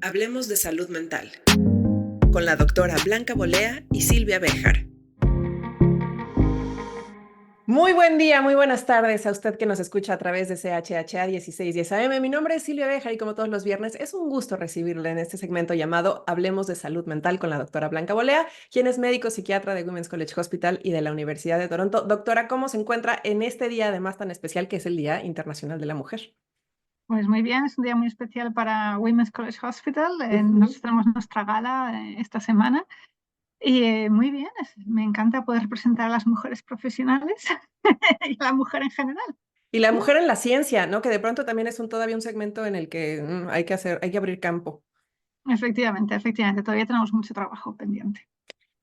Hablemos de salud mental, con la doctora Blanca Bolea y Silvia Béjar. Muy buen día, muy buenas tardes a usted que nos escucha a través de CHHA 1610 AM. Mi nombre es Silvia Béjar y como todos los viernes es un gusto recibirle en este segmento llamado Hablemos de salud mental con la doctora Blanca Bolea, quien es médico psiquiatra de Women's College Hospital y de la Universidad de Toronto. Doctora, ¿cómo se encuentra en este día además tan especial que es el Día Internacional de la Mujer? Pues muy bien, es un día muy especial para Women's College Hospital. Ujú. Nosotros tenemos nuestra gala esta semana y muy bien, me encanta poder presentar a las mujeres profesionales y a la mujer en general. Y la ¿Mm? mujer en la ciencia, ¿no? Que de pronto también es todavía un segmento en el que hay que abrir campo. Efectivamente, todavía tenemos mucho trabajo pendiente.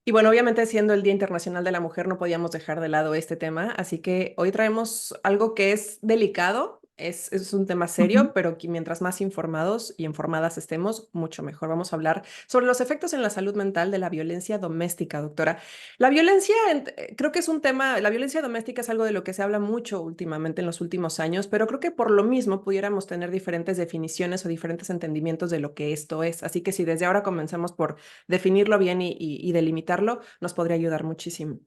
Y bueno, obviamente siendo el Día Internacional de la Mujer, no podíamos dejar de lado este tema, así que hoy traemos algo que es delicado, es un tema Ujú. serio, pero que mientras más informados y informadas estemos, mucho mejor. Vamos a hablar sobre los efectos en la salud mental de la violencia doméstica, doctora. La violencia, creo que es un tema, la violencia doméstica es algo de lo que se habla mucho últimamente en los últimos años, pero creo que por lo mismo pudiéramos tener diferentes definiciones o diferentes entendimientos de lo que esto es. Así que si desde ahora comenzamos por definirlo bien y delimitarlo, nos podría ayudar muchísimo.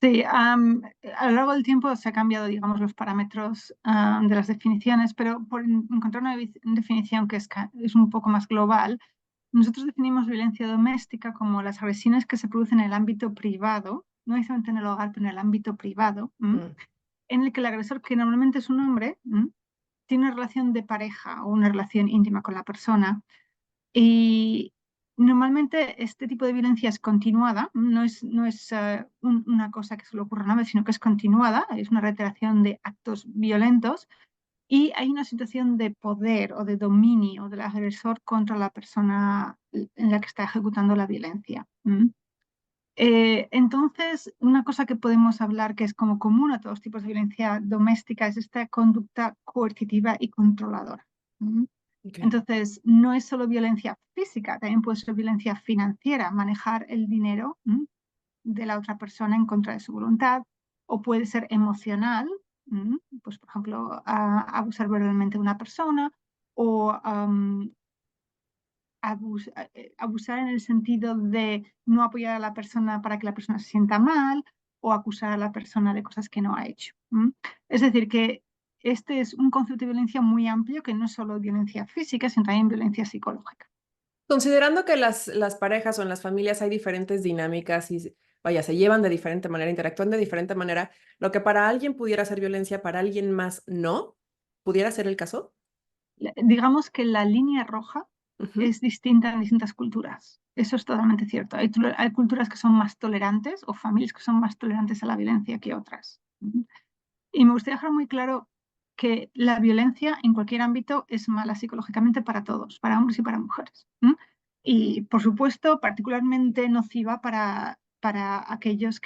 Sí, a lo largo del tiempo se ha cambiado, digamos, los parámetros de las definiciones, pero por encontrar una definición que es un poco más global. Nosotros definimos violencia doméstica como las agresiones que se producen en el ámbito privado, no necesariamente en el hogar, pero en el ámbito privado, Mm. en el que el agresor, que normalmente es un hombre, tiene una relación de pareja o una relación íntima con la persona. Y normalmente este tipo de violencia es continuada, no es una cosa que solo ocurre una vez, sino que es continuada, es una reiteración de actos violentos y hay una situación de poder o de dominio del agresor contra la persona en la que está ejecutando la violencia. Entonces, una cosa que podemos hablar que es como común a todos los tipos de violencia doméstica es esta conducta coercitiva y controladora. ¿Mm? Okay. Entonces, no es solo violencia física, también puede ser violencia financiera, manejar el dinero de la otra persona en contra de su voluntad, o puede ser emocional, pues por ejemplo, abusar verbalmente de una persona, o abusar en el sentido de no apoyar a la persona para que la persona se sienta mal, o acusar a la persona de cosas que no ha hecho. Es decir, que este es un concepto de violencia muy amplio, que no es solo violencia física, sino también violencia psicológica. Considerando que las parejas o en las familias hay diferentes dinámicas y, vaya, se llevan de diferente manera, interactúan de diferente manera, lo que para alguien pudiera ser violencia, para alguien más no, ¿pudiera ser el caso? Digamos que la línea roja Ujú. es distinta en distintas culturas. Eso es totalmente cierto. Hay culturas que son más tolerantes o familias que son más tolerantes a la violencia que otras. Y me gustaría dejar muy claro que la violencia en cualquier ámbito es mala psicológicamente para todos, para hombres y para mujeres. Y, por supuesto, particularmente nociva para aquellos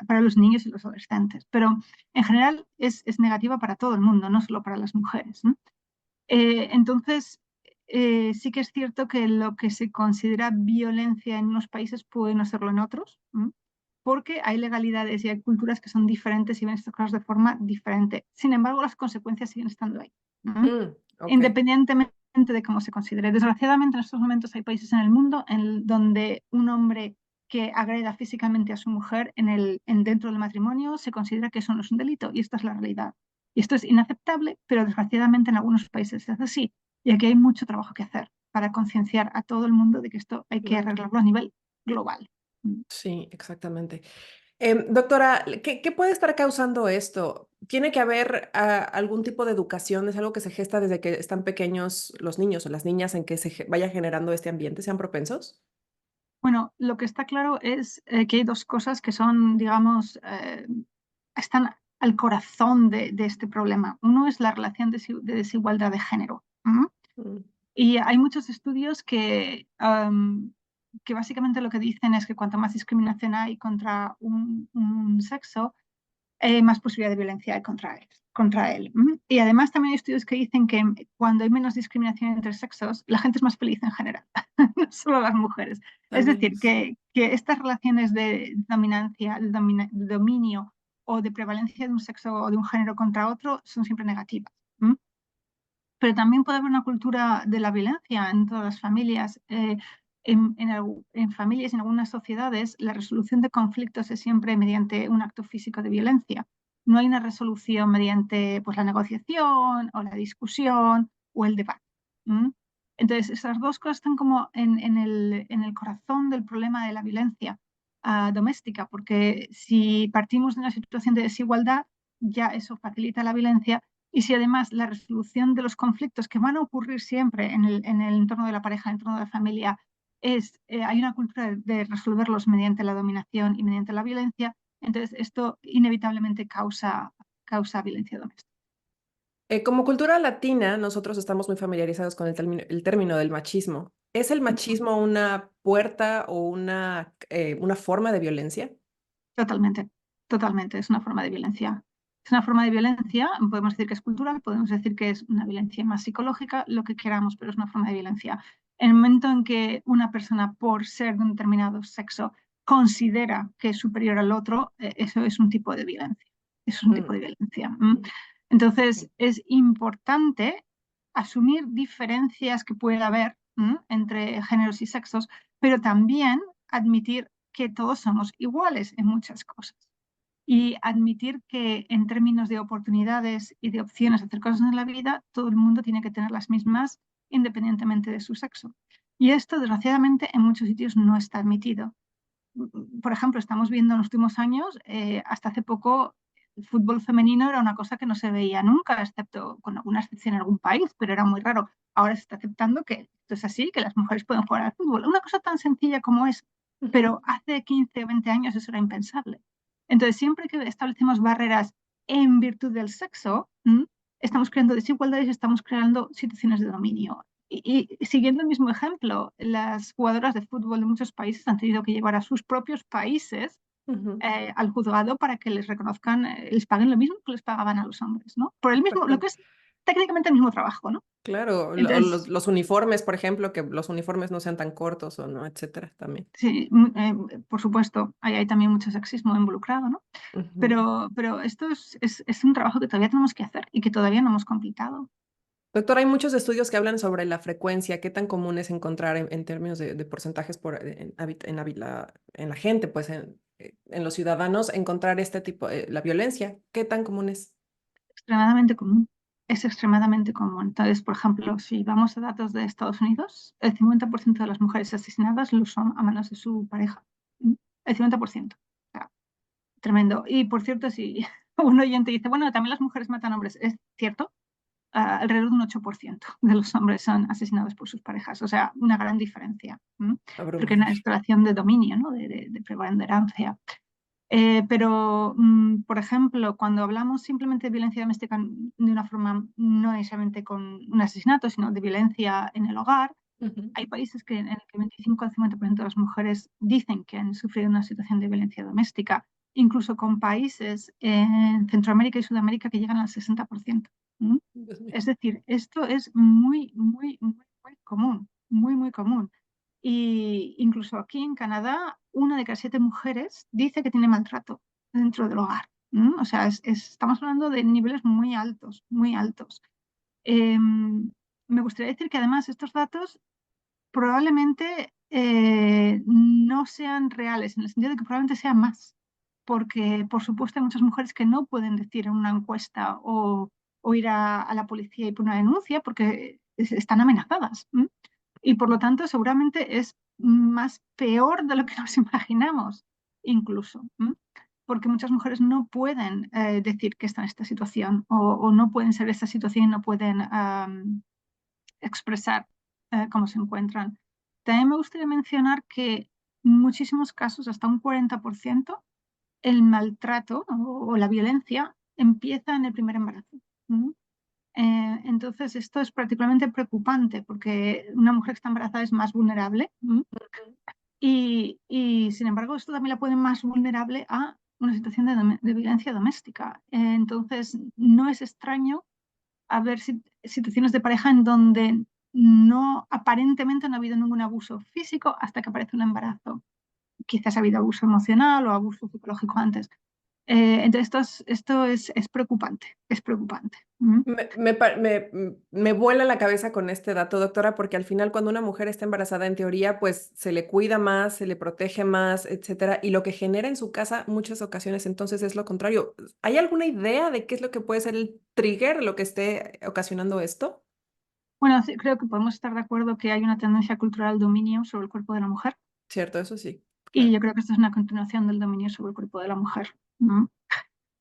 para los niños y los adolescentes. Pero en general es negativa para todo el mundo, no solo para las mujeres. Entonces, sí que es cierto que lo que se considera violencia en unos países puede no serlo en otros, porque hay legalidades y hay culturas que son diferentes y ven estas cosas de forma diferente. Sin embargo, las consecuencias siguen estando ahí, Ok. independientemente de cómo se considere. Desgraciadamente, en estos momentos hay países en el mundo donde un hombre que agreda físicamente a su mujer dentro del matrimonio se considera que eso no es un delito, y esta es la realidad. Y esto es inaceptable, pero desgraciadamente en algunos países se hace así. Y aquí hay mucho trabajo que hacer para concienciar a todo el mundo de que esto hay que Claro. arreglarlo a nivel global. Sí, exactamente. Doctora, ¿qué puede estar causando esto? ¿Tiene que haber algún tipo de educación? ¿Es algo que se gesta desde que están pequeños los niños o las niñas en que vaya generando este ambiente? ¿Sean propensos? Bueno, lo que está claro es que hay dos cosas que son, digamos, están al corazón de este problema. Uno es la relación de desigualdad de género. Mm. Y hay muchos estudios que básicamente lo que dicen es que cuanto más discriminación hay contra un sexo, más posibilidad de violencia hay contra él. Y además también hay estudios que dicen que cuando hay menos discriminación entre sexos, la gente es más feliz en general, no solo las mujeres. Es También. decir, que estas relaciones de dominancia, de dominio o de prevalencia de un sexo o de un género contra otro son siempre negativas. pero también puede haber una cultura de la violencia en todas las familias. En familias, en algunas sociedades, la resolución de conflictos es siempre mediante un acto físico de violencia. No hay una resolución mediante pues, la negociación o la discusión o el debate. ¿Mm? Entonces, esas dos cosas están como en el corazón del problema de la violencia doméstica, porque si partimos de una situación de desigualdad, ya eso facilita la violencia. Y si además la resolución de los conflictos que van a ocurrir siempre en el entorno de la pareja, en el entorno de la familia, hay una cultura de resolverlos mediante la dominación y mediante la violencia, entonces esto inevitablemente causa violencia doméstica. Como cultura latina, nosotros estamos muy familiarizados con el término del machismo. ¿Es el machismo una puerta o una forma de violencia? Totalmente, totalmente, es una forma de violencia. Es una forma de violencia, podemos decir que es cultural, podemos decir que es una violencia más psicológica, lo que queramos, pero es una forma de violencia. En el momento en que una persona, por ser de un determinado sexo, considera que es superior al otro, eso es un tipo de violencia. Eso es un tipo Mm, de violencia. Entonces, es importante asumir diferencias que puede haber entre géneros y sexos, pero también admitir que todos somos iguales en muchas cosas y admitir que en términos de oportunidades y de opciones de hacer cosas en la vida, todo el mundo tiene que tener las mismas independientemente de su sexo. Y esto, desgraciadamente, en muchos sitios no está admitido. Por ejemplo, estamos viendo en los últimos años, hasta hace poco, el fútbol femenino era una cosa que no se veía nunca, excepto con alguna excepción en algún país, pero era muy raro. Ahora se está aceptando que esto es así, que las mujeres pueden jugar al fútbol. Una cosa tan sencilla como es, ujú. pero hace 15 o 20 años eso era impensable. Entonces, siempre que establecemos barreras en virtud del sexo, estamos creando desigualdades y estamos creando situaciones de dominio. Y siguiendo el mismo ejemplo, las jugadoras de fútbol de muchos países han tenido que llevar a sus propios países Ujú. al juzgado para que les reconozcan, les paguen lo mismo que les pagaban a los hombres, ¿no? Por el mismo, lo Perfecto. que es técnicamente el mismo trabajo, ¿no? Claro, Entonces, los uniformes, por ejemplo, que los uniformes no sean tan cortos o no, etcétera, también. sí, por supuesto, ahí hay también mucho sexismo involucrado, ¿no? Ujú. Pero esto es un trabajo que todavía tenemos que hacer y que todavía no hemos completado. Doctor, hay muchos estudios que hablan sobre la frecuencia, qué tan común es encontrar en términos de porcentajes en la gente, pues en los ciudadanos, encontrar este tipo, la violencia, qué tan común es. Extremadamente común. Es extremadamente común. Entonces, por ejemplo, si vamos a datos de Estados Unidos, el 50% de las mujeres asesinadas lo son a manos de su pareja. ¿Mm? El 50%. O sea, tremendo. Y por cierto, si un oyente dice, bueno, también las mujeres matan hombres, es cierto, alrededor de un 8% de los hombres son asesinados por sus parejas. O sea, una gran diferencia. Porque hay una Abrumador. relación de dominio, ¿no? de preponderancia. Pero, por ejemplo, cuando hablamos simplemente de violencia doméstica de una forma no necesariamente con un asesinato, sino de violencia en el hogar, Ujú. hay países en el que 25 al 50% de las mujeres dicen que han sufrido una situación de violencia doméstica, incluso con países en Centroamérica y Sudamérica que llegan al 60%. ¿Mm? Dios mío. Es decir, esto es muy, muy, muy, muy común, muy, muy común. Y incluso aquí en Canadá, una de cada 7 mujeres dice que tiene maltrato dentro del hogar. O sea, estamos hablando de niveles muy altos, muy altos. Me gustaría decir que además estos datos probablemente no sean reales, en el sentido de que probablemente sean más, porque por supuesto hay muchas mujeres que no pueden decir en una encuesta o ir a la policía y poner una denuncia porque están amenazadas. Y por lo tanto seguramente es más peor de lo que nos imaginamos, incluso. Porque muchas mujeres no pueden decir que están en esta situación o no pueden ser de esta situación y no pueden expresar cómo se encuentran. También me gustaría mencionar que en muchísimos casos, hasta un 40%, el maltrato o la violencia empieza en el primer embarazo. ¿Mm? Entonces, esto es particularmente preocupante porque una mujer que está embarazada es más vulnerable. Y, sin embargo, esto también la pone más vulnerable a una situación de violencia doméstica. Entonces, no es extraño haber situaciones de pareja en donde no aparentemente no ha habido ningún abuso físico hasta que aparece un embarazo. Quizás ha habido abuso emocional o abuso psicológico antes. Entonces esto es preocupante, es preocupante. Me vuela la cabeza con este dato, doctora, porque al final cuando una mujer está embarazada, en teoría, pues se le cuida más, se le protege más, etcétera, y lo que genera en su casa muchas ocasiones entonces es lo contrario. ¿Hay alguna idea de qué es lo que puede ser el trigger, lo que esté ocasionando esto? Bueno, sí, creo que podemos estar de acuerdo que hay una tendencia cultural al dominio sobre el cuerpo de la mujer Cierto, eso sí, y claro. yo creo que esto es una continuación del dominio sobre el cuerpo de la mujer.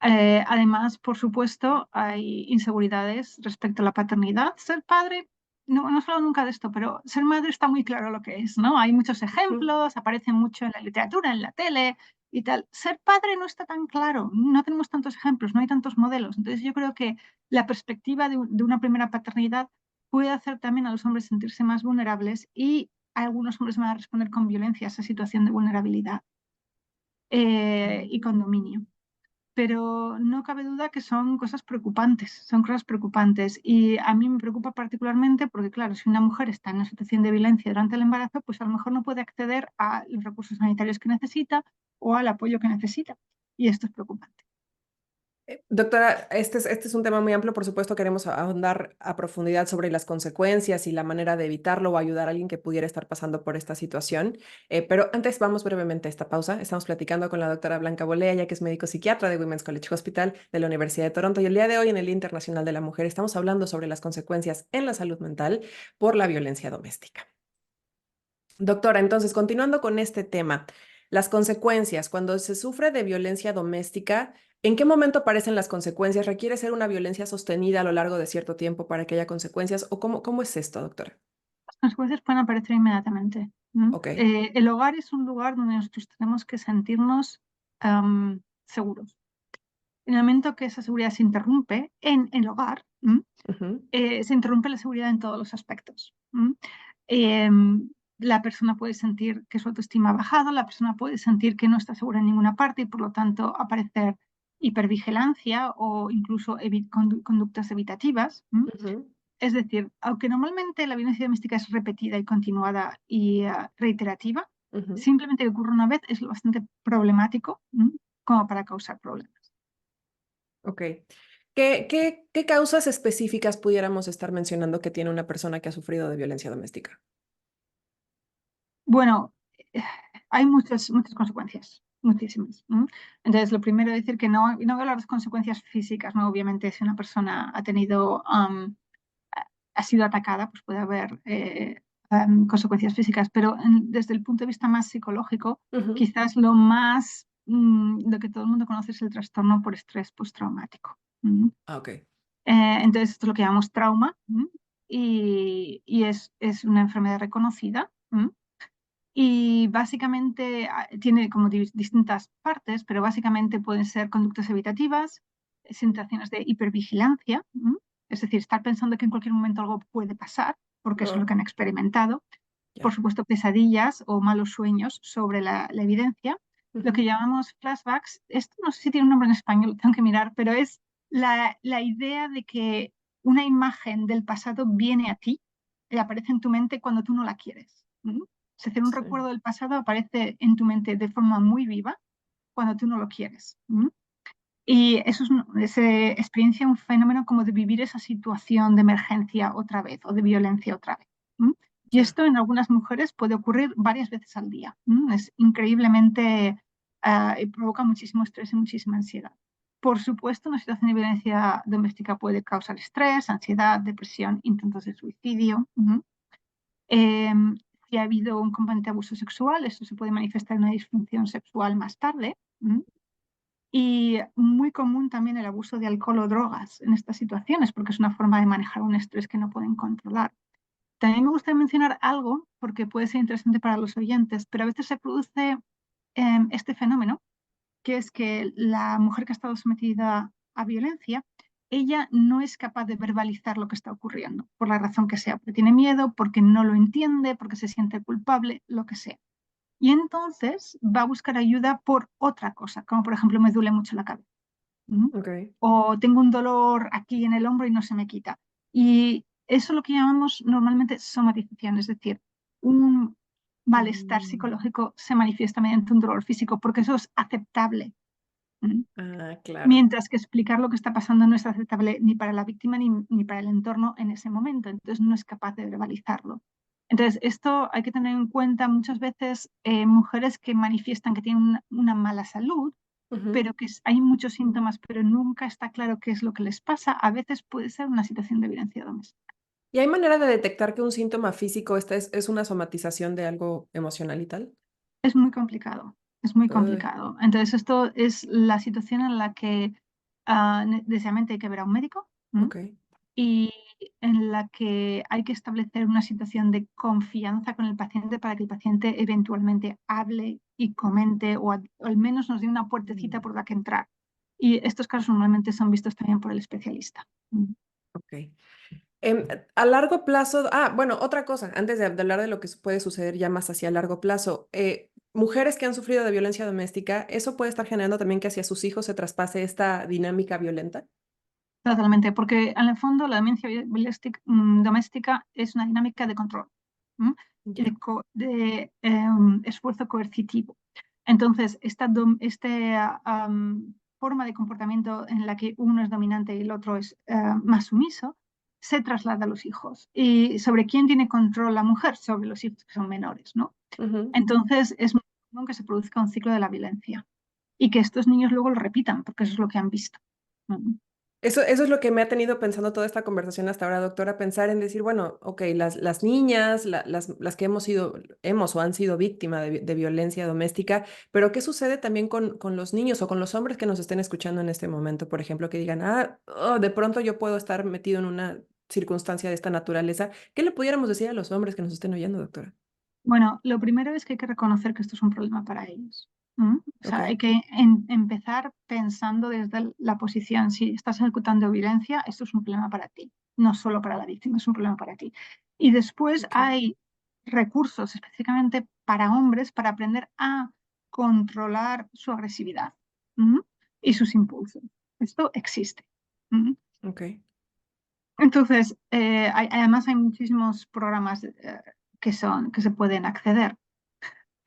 Además, por supuesto, hay inseguridades respecto a la paternidad. Ser padre, no he hablado nunca de esto, pero ser madre está muy claro lo que es, ¿no? Hay muchos Ujú. ejemplos, aparece mucho en la literatura, en la tele y tal. Ser padre no está tan claro, no tenemos tantos ejemplos, no hay tantos modelos. Entonces, yo creo que la perspectiva de una primera paternidad puede hacer también a los hombres sentirse más vulnerables y algunos hombres van a responder con violencia a esa situación de vulnerabilidad y con dominio, pero no cabe duda que son cosas preocupantes. Y a mí me preocupa particularmente porque, claro, si una mujer está en una situación de violencia durante el embarazo, pues a lo mejor no puede acceder a los recursos sanitarios que necesita o al apoyo que necesita. Y esto es preocupante. Doctora, este es un tema muy amplio, por supuesto queremos ahondar a profundidad sobre las consecuencias y la manera de evitarlo o ayudar a alguien que pudiera estar pasando por esta situación. Pero antes vamos brevemente a esta pausa. Estamos platicando con la doctora Blanca Bolea, ella que es médico psiquiatra de Women's College Hospital de la Universidad de Toronto, y el día de hoy en el Día Internacional de la Mujer estamos hablando sobre las consecuencias en la salud mental por la violencia doméstica. Doctora, entonces, continuando con este tema, las consecuencias, cuando se sufre de violencia doméstica, ¿en qué momento aparecen las consecuencias? ¿Requiere ser una violencia sostenida a lo largo de cierto tiempo para que haya consecuencias? ¿O cómo es esto, doctora? Las consecuencias pueden aparecer inmediatamente. Ok. El hogar es un lugar donde nosotros tenemos que sentirnos seguros. En el momento que esa seguridad se interrumpe en el hogar, Ujú, se interrumpe la seguridad en todos los aspectos. Eh, la persona puede sentir que su autoestima ha bajado, la persona puede sentir que no está segura en ninguna parte y por lo tanto aparecer hipervigilancia o incluso conductas evitativas. ujú, Es decir, aunque normalmente la violencia doméstica es repetida y continuada y reiterativa, ujú. simplemente que ocurre una vez es lo bastante problemático como para causar problemas. Ok. ¿Qué causas específicas pudiéramos estar mencionando que tiene una persona que ha sufrido de violencia doméstica? Bueno, eh, hay muchas consecuencias, muchísimas. Entonces, lo primero es decir que no voy a hablar de consecuencias físicas, ¿no? Obviamente, si una persona ha sido atacada, pues puede haber consecuencias físicas, pero desde el punto de vista más psicológico, Ujú. quizás lo que todo el mundo conoce es el trastorno por estrés postraumático. Ah, ok. Entonces, esto es lo que llamamos trauma y es una enfermedad reconocida. Y básicamente tiene como distintas partes, pero básicamente pueden ser conductas evitativas, sensaciones de hipervigilancia, es decir, estar pensando que en cualquier momento algo puede pasar, porque eso es lo Oh, que han experimentado. Por ya. supuesto, pesadillas o malos sueños sobre la evidencia. Lo que Ujú. llamamos flashbacks, esto no sé si tiene un nombre en español, tengo que mirar, pero es la idea de que una imagen del pasado viene a ti y aparece en tu mente cuando tú no la quieres. Es decir, un Sí. recuerdo del pasado aparece en tu mente de forma muy viva cuando tú no lo quieres. Y eso es experiencia un fenómeno como de vivir esa situación de emergencia otra vez o de violencia otra vez. Y Ya. esto en algunas mujeres puede ocurrir varias veces al día. Es increíblemente, y provoca muchísimo estrés y muchísima ansiedad. Por supuesto, una situación de violencia doméstica puede causar estrés, ansiedad, depresión, intentos de suicidio. Eh, si ha habido un componente de abuso sexual, esto se puede manifestar en una disfunción sexual más tarde. Y muy común también el abuso de alcohol o drogas en estas situaciones, porque es una forma de manejar un estrés que no pueden controlar. También me gustaría mencionar algo, porque puede ser interesante para los oyentes, pero a veces se produce este fenómeno, que es que la mujer que ha estado sometida a violencia, ella no es capaz de verbalizar lo que está ocurriendo, por la razón que sea, porque tiene miedo, porque no lo entiende, porque se siente culpable, lo que sea. Y entonces va a buscar ayuda por otra cosa, como por ejemplo me duele mucho la cabeza. ¿Mm? Ok. O tengo un dolor aquí en el hombro y no se me quita. Y eso es lo que llamamos normalmente somatización, es decir, un malestar Mm, psicológico se manifiesta mediante un dolor físico porque eso es aceptable. Ah, claro. Mientras que explicar lo que está pasando no es aceptable ni para la víctima ni para el entorno en ese momento, entonces no es capaz de verbalizarlo. Entonces, esto hay que tener en cuenta muchas veces mujeres que manifiestan que tienen una mala salud, Ujú. pero que hay muchos síntomas, pero nunca está claro qué es lo que les pasa. A veces puede ser una situación de violencia doméstica. ¿Y hay manera de detectar que un síntoma físico es una somatización de algo emocional y tal? Es muy complicado, es muy Uy, complicado. Entonces, esto es la situación en la que necesariamente hay que ver a un médico. ok. Y en la que hay que establecer una situación de confianza con el paciente para que el paciente eventualmente hable y comente o al menos nos dé una puertecita Mm, por la que entrar. Y estos casos normalmente son vistos también por el especialista. ok. Em, a largo plazo, bueno, otra cosa, antes de hablar de lo que puede suceder ya más hacia largo plazo, mujeres que han sufrido de violencia doméstica, ¿eso puede estar generando también que hacia sus hijos se traspase esta dinámica violenta? Totalmente, porque en el fondo la demencia doméstica es una dinámica de control, ¿m? Y Ya. de esfuerzo coercitivo. Entonces, forma de comportamiento en la que uno es dominante y el otro es más sumiso, se traslada a los hijos. ¿Y sobre quién tiene control la mujer? Sobre los hijos que son menores, ¿no? Ujú. Entonces, es muy común que se produzca un ciclo de la violencia y que estos niños luego lo repitan, porque eso es lo que han visto. ¿No? Eso es lo que me ha tenido pensando toda esta conversación hasta ahora, doctora, pensar en decir, bueno, ok, las niñas, las que hemos o han sido víctimas de violencia doméstica, pero ¿qué sucede también con los niños o con los hombres que nos estén escuchando en este momento, por ejemplo, que digan, de pronto yo puedo estar metido en una circunstancia de esta naturaleza? ¿Qué le pudiéramos decir a los hombres que nos estén oyendo, doctora? Bueno, lo primero es que hay que reconocer que esto es un problema para ellos. O sea, hay Ok, que empezar pensando desde la posición, si estás ejecutando violencia, esto es un problema para ti, no solo para la víctima, es un problema para ti. Y después ok. hay recursos específicamente para hombres para aprender a controlar su agresividad, ¿m? Y sus impulsos. Esto existe. ¿M? Ok. Entonces, además hay muchísimos programas que se pueden acceder.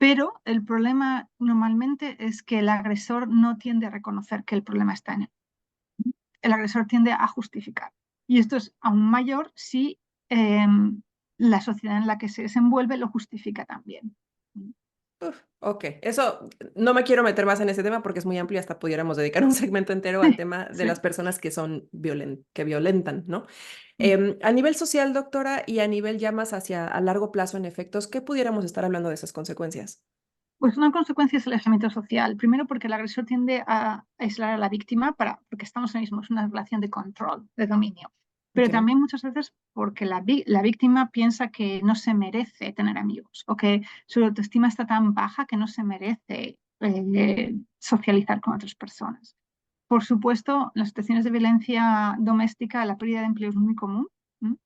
Pero el problema normalmente es que el agresor no tiende a reconocer que el problema está en él. El agresor tiende a justificar. Y esto es aún mayor si eh, la sociedad en la que se desenvuelve lo justifica también. Ok, eso no me quiero meter más en ese tema porque es muy amplio, hasta pudiéramos dedicar un segmento entero al tema de Sí. las personas que son que violentan, ¿no? A nivel social, doctora, y a nivel ya más hacia a largo plazo en efectos, ¿qué pudiéramos estar hablando de esas consecuencias? Pues una consecuencia es el aislamiento social. Primero porque el agresor tiende a aislar a la víctima porque estamos en el mismo, es una relación de control, de dominio. Pero Ok, también muchas veces porque la víctima piensa que no se merece tener amigos o que su autoestima está tan baja que no se merece socializar con otras personas. Por supuesto, en las situaciones de violencia doméstica, la pérdida de empleo es muy común. ¿M?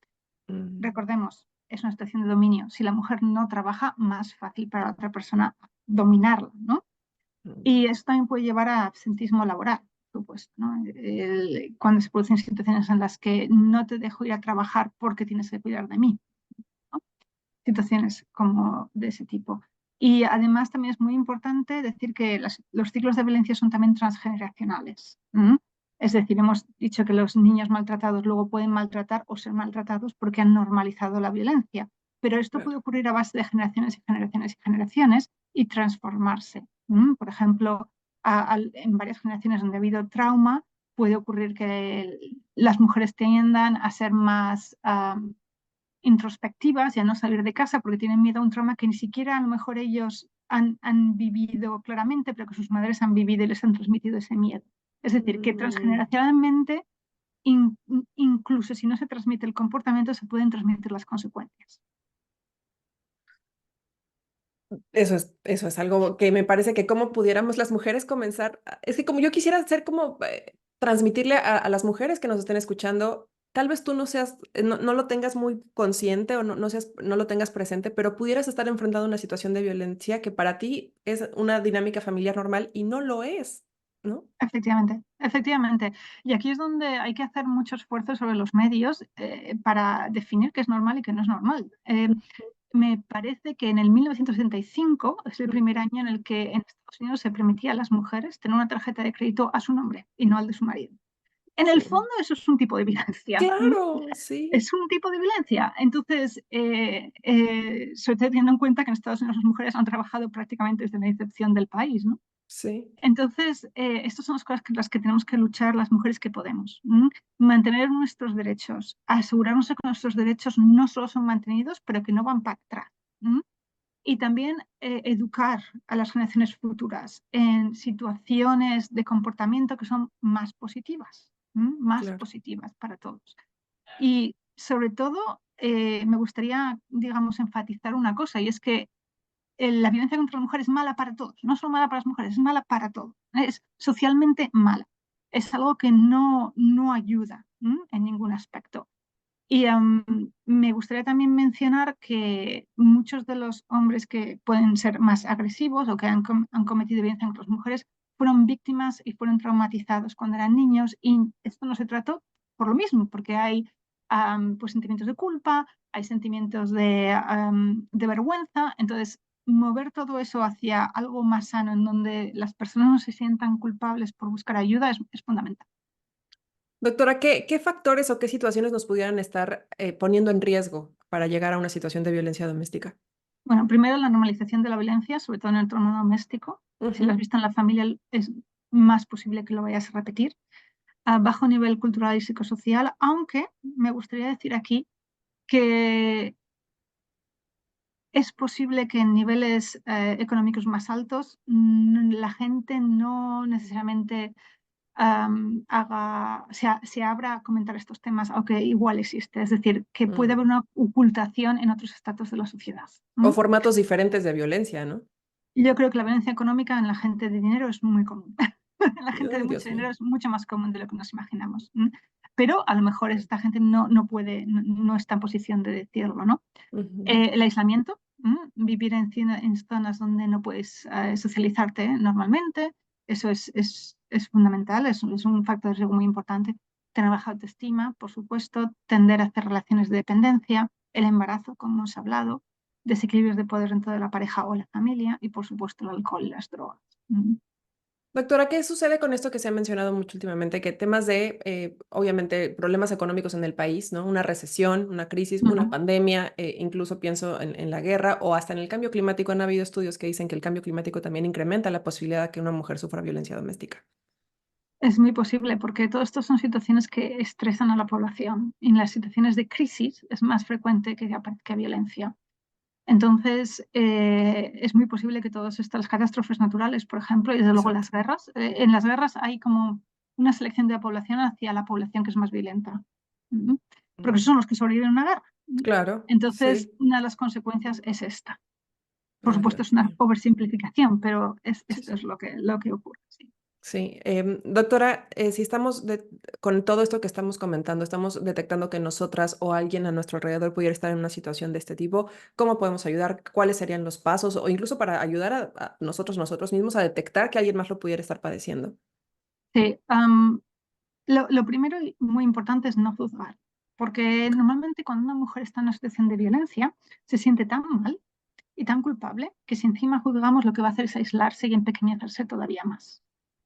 mm, Recordemos, es una situación de dominio. Si la mujer no trabaja, más fácil para la otra persona dominarla, ¿no? mm, Y esto también puede llevar a absentismo laboral, por supuesto, ¿no? Cuando se producen situaciones en las que no te dejo ir a trabajar porque tienes que cuidar de mí, ¿no? Situaciones como de ese tipo. Y además también es muy importante decir que los ciclos de violencia son también transgeneracionales. ¿M? Es decir, hemos dicho que los niños maltratados luego pueden maltratar o ser maltratados porque han normalizado la violencia, pero esto claro. puede ocurrir a base de generaciones y generaciones y generaciones y transformarse. Por ejemplo, en varias generaciones donde ha habido trauma, puede ocurrir que las mujeres tiendan a ser más introspectivas y a no salir de casa porque tienen miedo a un trauma que ni siquiera a lo mejor ellos han vivido claramente, pero que sus madres han vivido y les han transmitido ese miedo. Es decir, que Mm, transgeneracionalmente, incluso si no se transmite el comportamiento, se pueden transmitir las consecuencias. eso es algo que me parece que cómo pudiéramos las mujeres comenzar, es que como yo quisiera hacer como transmitirle a las mujeres que nos estén escuchando, tal vez tú no seas, no lo tengas muy consciente o no lo tengas presente, pero pudieras estar enfrentando una situación de violencia que para ti es una dinámica familiar normal y no lo es, ¿no? Efectivamente, efectivamente. Y aquí es donde hay que hacer mucho esfuerzo sobre los medios para definir qué es normal y qué no es normal. me parece que en el 1975 es el primer año en el que en Estados Unidos se permitía a las mujeres tener una tarjeta de crédito a su nombre y no al de su marido. En el Mm. fondo eso es un tipo de violencia. Claro, sí, Es un tipo de violencia. Entonces, sobre todo teniendo en cuenta que en Estados Unidos las mujeres han trabajado prácticamente desde la incepción del país, ¿no? sí, Entonces, estas son las cosas que las que tenemos que luchar las mujeres que podemos. Mantener nuestros derechos, asegurarnos de que nuestros derechos no solo son mantenidos, pero que no van para atrás. ¿M? Y también educar a las generaciones futuras en situaciones de comportamiento que son más positivas, más claro. positivas para todos. Y sobre todo, me gustaría, digamos, enfatizar una cosa, y es que la violencia contra la mujer es mala para todos, no solo mala para las mujeres, es mala para todos, es socialmente mala, es algo que no ayuda en ningún aspecto. Y me gustaría también mencionar que muchos de los hombres que pueden ser más agresivos o que han cometido violencia contra las mujeres fueron víctimas y fueron traumatizados cuando eran niños y esto no se trató por lo mismo, porque hay pues sentimientos de culpa, hay sentimientos de vergüenza, entonces mover todo eso hacia algo más sano en donde las personas no se sientan culpables por buscar ayuda es fundamental. Doctora, ¿qué factores o qué situaciones nos pudieran estar poniendo en riesgo para llegar a una situación de violencia doméstica? Bueno, primero la normalización de la violencia, sobre todo en el entorno doméstico. Si lo has Ujú. visto en la familia, es más posible que lo vayas a repetir. A bajo nivel cultural y psicosocial, aunque me gustaría decir aquí que es posible que en niveles económicos más altos la gente no necesariamente se abra a comentar estos temas, aunque igual existe. Es decir, que puede Mm. haber una ocultación en otros estratos de la sociedad. O formatos diferentes de violencia, ¿no? Yo creo que la violencia económica en la gente de dinero es muy común. En la gente de Ay, mucho Dios mío. dinero es mucho más común de lo que nos imaginamos. Pero a lo mejor Ok. esta gente no puede, no está en posición de decirlo, ¿no? Ujú. El aislamiento, vivir en zonas donde no puedes socializarte normalmente, eso es fundamental, es un factor de riesgo muy importante. Tener baja autoestima, por supuesto, tender a hacer relaciones de dependencia, el embarazo, como hemos hablado, desequilibrios de poder dentro de la pareja o la familia y, por supuesto, el alcohol y las drogas. Doctora, ¿qué sucede con esto que se ha mencionado mucho últimamente? Que temas de, obviamente, problemas económicos en el país, ¿no? Una recesión, una crisis, una Ujú. pandemia, incluso pienso en la guerra o hasta en el cambio climático. Han habido estudios que dicen que el cambio climático también incrementa la posibilidad de que una mujer sufra violencia doméstica. Es muy posible porque todo esto son situaciones que estresan a la población y en las situaciones de crisis es más frecuente que aparezca violencia. Entonces, es muy posible que todas estas catástrofes naturales, por ejemplo, y desde luego Exacto. las guerras, en las guerras hay como una selección de la población hacia la población que es más violenta. ¿Mm? Porque esos Mm. son los que sobreviven a una guerra. Claro, Entonces, sí. una de las consecuencias es esta. Por Ay, supuesto, Dios es una mío. oversimplificación, pero Sí, esto es sí. lo que ocurre. Sí. Sí, doctora, si estamos con todo esto que estamos comentando, estamos detectando que nosotras o alguien a nuestro alrededor pudiera estar en una situación de este tipo, ¿cómo podemos ayudar? ¿Cuáles serían los pasos? O incluso para ayudar a nosotros mismos a detectar que alguien más lo pudiera estar padeciendo. Sí, lo primero y muy importante es no juzgar, porque normalmente cuando una mujer está en una situación de violencia, se siente tan mal y tan culpable que si encima juzgamos lo que va a hacer es aislarse y empequeñecerse todavía más.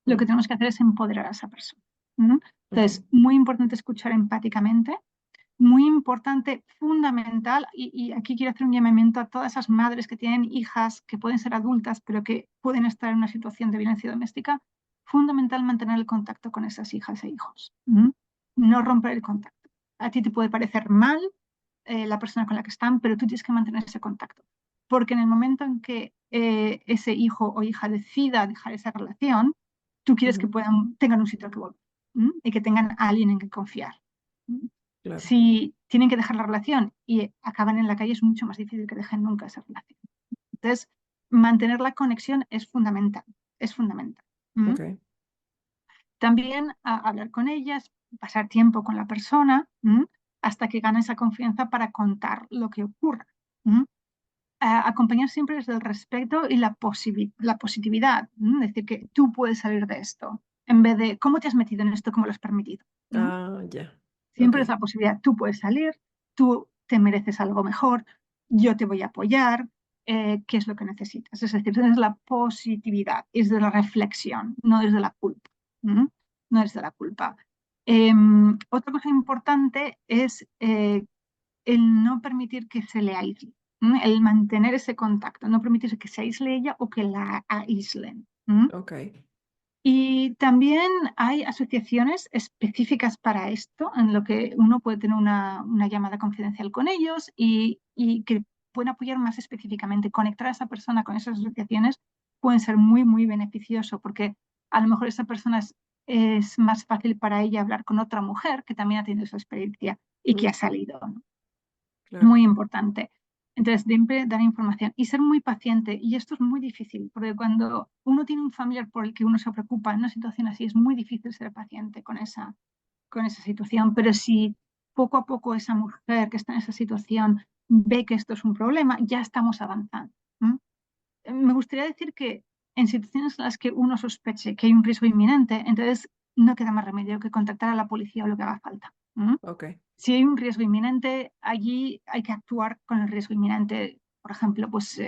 Lo que Mm. tenemos que hacer es empoderar a esa persona. ¿Mm? Ok. Entonces, muy importante escuchar empáticamente, muy importante, fundamental, y aquí quiero hacer un llamamiento a todas esas madres que tienen hijas que pueden ser adultas, pero que pueden estar en una situación de violencia doméstica, fundamental mantener el contacto con esas hijas e hijos. No romper el contacto. A ti te puede parecer mal la persona con la que están, pero tú tienes que mantener ese contacto. Porque en el momento en que ese hijo o hija decida dejar esa relación, tú quieres que Ujú. tengan un sitio al que volver y que tengan a alguien en que confiar. ¿M? Claro. Si tienen que dejar la relación y acaban en la calle, es mucho más difícil que dejen nunca esa relación. Entonces, mantener la conexión es fundamental, es fundamental. ¿M? Ok. También hablar con ellas, pasar tiempo con la persona hasta que gane esa confianza para contar lo que ocurra. ¿M? Acompañar siempre desde el respeto y la positividad, es decir, que tú puedes salir de esto, en vez de cómo te has metido en esto, cómo lo has permitido. Ah, ya. Ok. Siempre es la posibilidad, tú puedes salir, tú te mereces algo mejor, yo te voy a apoyar, qué es lo que necesitas. Es decir, desde la positividad, es de la reflexión, no desde la culpa. ¿Mm? No desde la culpa. Otra cosa importante es el no permitir que se le aísle, ¿m? El mantener ese contacto, no permitir que se aísle ella o que la aíslen. ¿M? Ok. Y también hay asociaciones específicas para esto, en lo que uno puede tener una llamada confidencial con ellos y que pueden apoyar más específicamente. Conectar a esa persona con esas asociaciones pueden ser muy, muy beneficioso porque a lo mejor esa persona es más fácil para ella hablar con otra mujer que también ha tenido esa experiencia y que Mm, ha salido, ¿no? claro. Muy importante. Entonces, siempre dar información y ser muy paciente. Y esto es muy difícil, porque cuando uno tiene un familiar por el que uno se preocupa en una situación así, es muy difícil ser paciente con esa situación. Pero si poco a poco esa mujer que está en esa situación ve que esto es un problema, ya estamos avanzando. ¿M? Me gustaría decir que en situaciones en las que uno sospeche que hay un riesgo inminente, entonces no queda más remedio que contactar a la policía o lo que haga falta. ¿M? Ok. Si hay un riesgo inminente, allí hay que actuar con el riesgo inminente. Por ejemplo, pues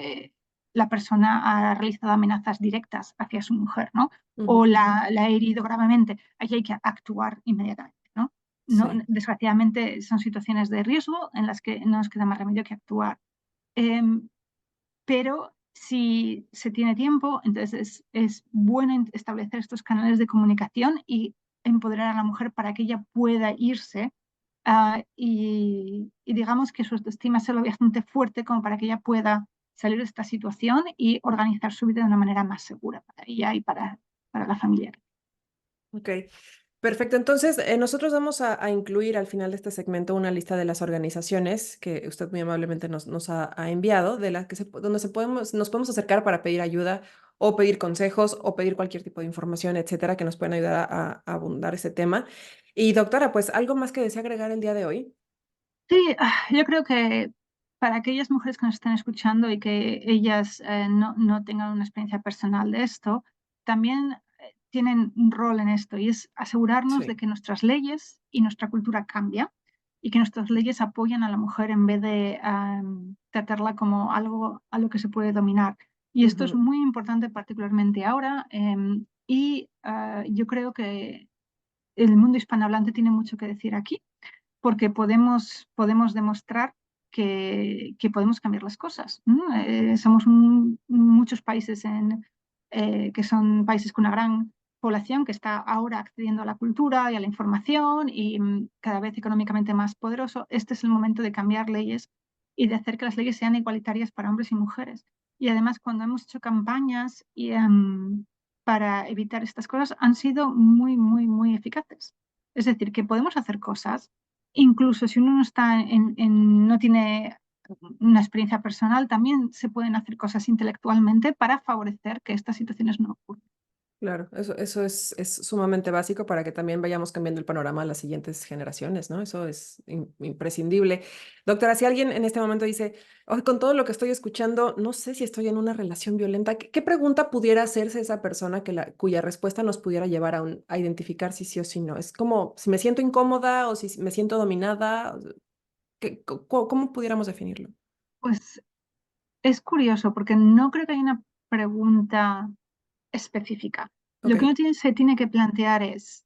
la persona ha realizado amenazas directas hacia su mujer, ¿no? O Ujú. la ha herido gravemente. Allí hay que actuar inmediatamente, ¿no? No, Sí. desgraciadamente son situaciones de riesgo en las que no nos queda más remedio que actuar. Em, pero si se tiene tiempo, entonces es bueno establecer estos canales de comunicación y empoderar a la mujer para que ella pueda irse y digamos que su autoestima sea lo bastante fuerte como para que ella pueda salir de esta situación y organizar su vida de una manera más segura para ella y para la familia. Ok. Perfecto. Entonces, nosotros vamos a incluir al final de este segmento una lista de las organizaciones que usted muy amablemente nos ha enviado, de las que donde nos podemos acercar para pedir ayuda o pedir consejos o pedir cualquier tipo de información, etcétera, que nos puedan ayudar a abundar ese tema. Y doctora, pues algo más que desea agregar el día de hoy. Sí, yo creo que para aquellas mujeres que nos están escuchando y que ellas no tengan una experiencia personal de esto, también tienen un rol en esto y es asegurarnos de Sí. que nuestras leyes y nuestra cultura cambia y que nuestras leyes apoyan a la mujer en vez de tratarla como algo a lo que se puede dominar. Y esto es Ujú. muy importante particularmente ahora y yo creo que el mundo hispanohablante tiene mucho que decir aquí porque podemos demostrar que podemos cambiar las cosas. ¿No? Somos muchos países que son países con una gran población que está ahora accediendo a la cultura y a la información y cada vez económicamente más poderoso. Este es el momento de cambiar leyes y de hacer que las leyes sean igualitarias para hombres y mujeres. Y además, cuando hemos hecho campañas para evitar estas cosas, han sido muy, muy, muy eficaces. Es decir, que podemos hacer cosas incluso si uno no está no tiene una experiencia personal, también se pueden hacer cosas intelectualmente para favorecer que estas situaciones no ocurran. Claro, eso es sumamente básico para que también vayamos cambiando el panorama a las siguientes generaciones, ¿no? Eso es imprescindible. Doctora, si alguien en este momento dice, "Ay, con todo lo que estoy escuchando, no sé si estoy en una relación violenta, ¿qué pregunta pudiera hacerse esa persona cuya respuesta nos pudiera llevar a identificar si sí o si no? Es como si me siento incómoda o si me siento dominada, ¿cómo pudiéramos definirlo? Pues es curioso porque no creo que haya una pregunta específica. Lo que Ok, se tiene que plantear es,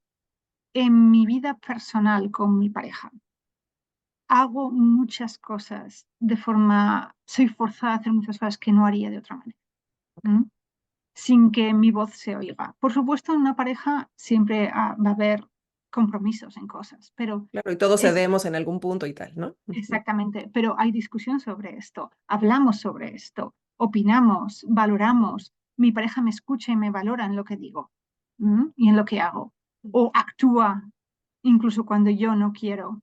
en mi vida personal con mi pareja, hago muchas cosas soy forzada a hacer muchas cosas que no haría de otra manera. ¿M? Sin que mi voz se oiga. Por supuesto, en una pareja siempre va a haber compromisos en cosas, pero claro, y todos es cedemos en algún punto y tal, ¿no? Ujú. exactamente, pero hay discusión sobre esto, hablamos sobre esto, opinamos, valoramos, mi pareja me escucha y me valora en lo que digo y en lo que hago, o actúa incluso cuando yo no quiero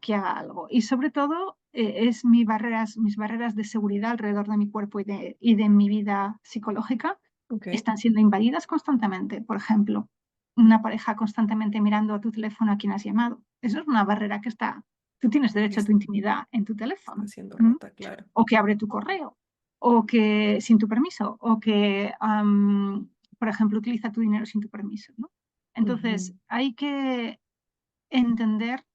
que haga algo. Y sobre todo es mis barreras de seguridad alrededor de mi cuerpo y de mi vida psicológica Ok, están siendo invadidas constantemente. Por ejemplo, una pareja constantemente mirando a tu teléfono a quien has llamado. Eso es una barrera que tú tienes derecho a tu intimidad en tu está teléfono. siendo ¿M? rota, claro. O que abre tu correo, o que sin tu permiso, o que, por ejemplo, utiliza tu dinero sin tu permiso, ¿no? Ujú. Entonces, hay que entender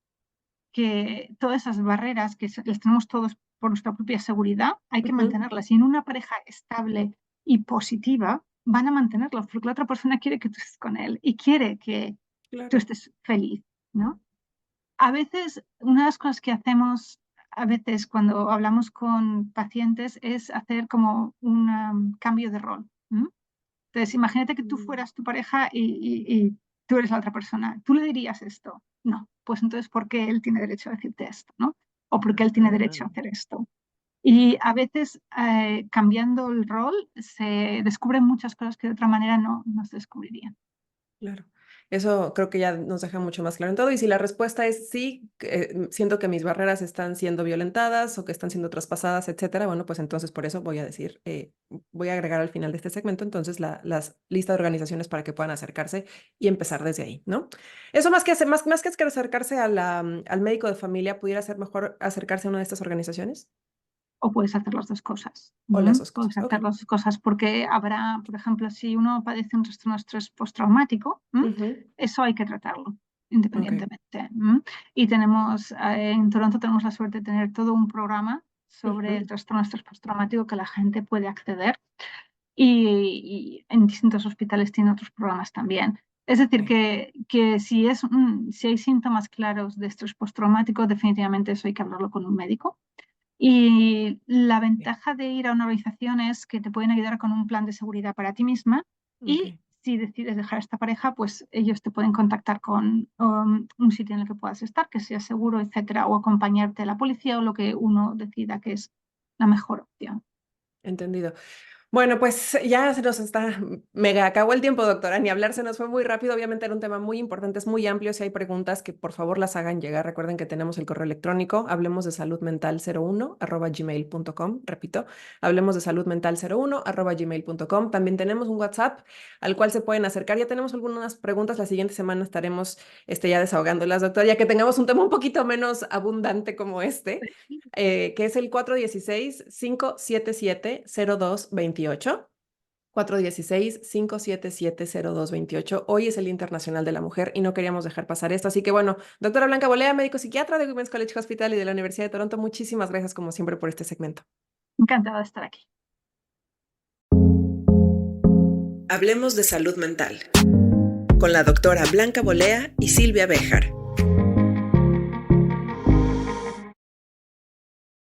que todas esas barreras las tenemos todos por nuestra propia seguridad, hay que Ujú, mantenerlas. Y en una pareja estable y positiva, van a mantenerlas porque la otra persona quiere que tú estés con él y quiere que tú claro. estés feliz, ¿no? A veces, una de las cosas que hacemos a veces cuando hablamos con pacientes es hacer como un cambio de rol. ¿M? Entonces, imagínate que tú Mm, fueras tu pareja y tú eres la otra persona. ¿Tú le dirías esto? No. Pues entonces, ¿por qué él tiene derecho a decirte esto? ¿No? ¿O por qué él tiene ah, derecho a hacer esto? Y a veces, cambiando el rol, se descubren muchas cosas que de otra manera no se descubrirían. claro. Eso creo que ya nos deja mucho más claro en todo. Y si la respuesta es sí, siento que mis barreras están siendo violentadas o que están siendo traspasadas, etcétera, bueno, pues entonces por eso voy a decir, voy a agregar al final de este segmento entonces las listas de organizaciones para que puedan acercarse y empezar desde ahí, ¿no? Eso más que acercarse a al médico de familia, pudiera ser mejor acercarse a una de estas organizaciones O puedes hacer las dos cosas. o las ¿M? dos Puedes cosas. Ok. hacer las dos cosas porque habrá, por ejemplo, si uno padece un trastorno de estrés postraumático, Ujú, eso hay que tratarlo ok. independientemente. Y tenemos, en Toronto tenemos la suerte de tener todo un programa sobre el Ujú, trastorno de estrés postraumático que la gente puede acceder y en distintos hospitales tienen otros programas también. Es decir, ok, que si hay síntomas claros de estrés postraumático, definitivamente eso hay que hablarlo con un médico. Y la ok, ventaja de ir a una organización es que te pueden ayudar con un plan de seguridad para ti misma ok. y si decides dejar esta pareja, pues ellos te pueden contactar con un sitio en el que puedas estar, que sea seguro, etcétera, o acompañarte a la policía o lo que uno decida que es la mejor opción. Entendido. Bueno, pues ya se nos está mega acabó el tiempo, doctora. Ni hablar se nos fue muy rápido. Obviamente era un tema muy importante, es muy amplio. Si hay preguntas, que por favor las hagan llegar. Recuerden que tenemos el correo electrónico, hablemos de salud mental 01@gmail.com. Repito, hablemos de salud mental 01@gmail.com. También tenemos un WhatsApp al cual se pueden acercar. Ya tenemos algunas preguntas. La siguiente semana estaremos ya desahogándolas, doctora, ya que tengamos un tema un poquito menos abundante como este, que es el 416-577-0228. 416-577-0228. Hoy es el Internacional de la Mujer y no queríamos dejar pasar esto. Así que bueno, doctora Blanca Bolea, médico psiquiatra de Women's College Hospital y de la Universidad de Toronto, muchísimas gracias como siempre por este segmento. Encantada de estar aquí. Hablemos de salud mental con la doctora Blanca Bolea y Silvia Béjar.